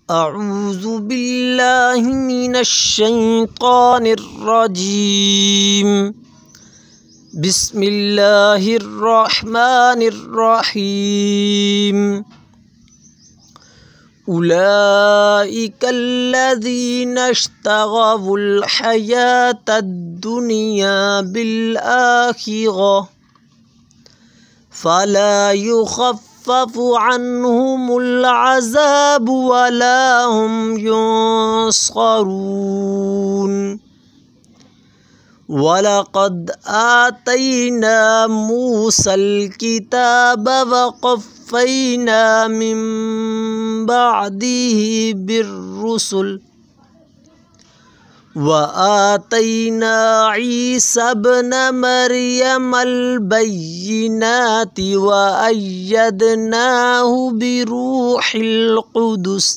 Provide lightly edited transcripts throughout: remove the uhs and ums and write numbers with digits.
अऊज़ु बिल्लाहि मिनश शैतानिर रजीम। बिस्मिल्लाहिर रहमानिर रहीम। उलाइकल्लज़ीना इश्तगौल हयातद दुनिया बिल आखिरह फला युखफ़्फ़फ़ु अन्हुमुल अज़ाब वला हुम युन्सरून। वलक़द आतैना मूसल किताब वक़फ़्फ़ैना मिन बअदिही बिर्रुसुल वआतैना ईसा इब्न मरियमल बय्यिनाति वअय्यदनाहु बिरूहिल क़ुदुस।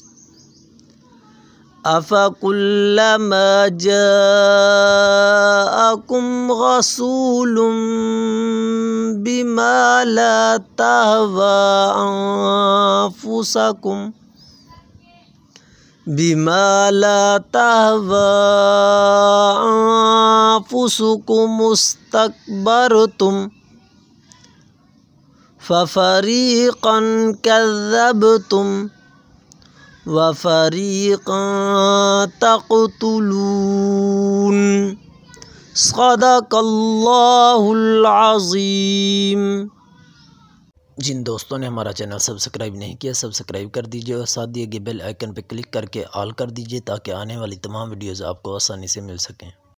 अफ़कुल्लमा जाअकुम रसूलुम बिमा ला तहवा अन्फुसुकुम इस्तकबरतुम फफ़रीक़न कज़्ज़बतुम वफ़रीक़न तक़तुलून। सदक़ल्लाहुल अज़ीम। जिन दोस्तों ने हमारा चैनल सब्सक्राइब नहीं किया, सब्सक्राइब कर दीजिए और साथ दिए गए बेल आइकन पर क्लिक करके ऑल कर दीजिए ताकि आने वाली तमाम वीडियोज़ आपको आसानी से मिल सकें।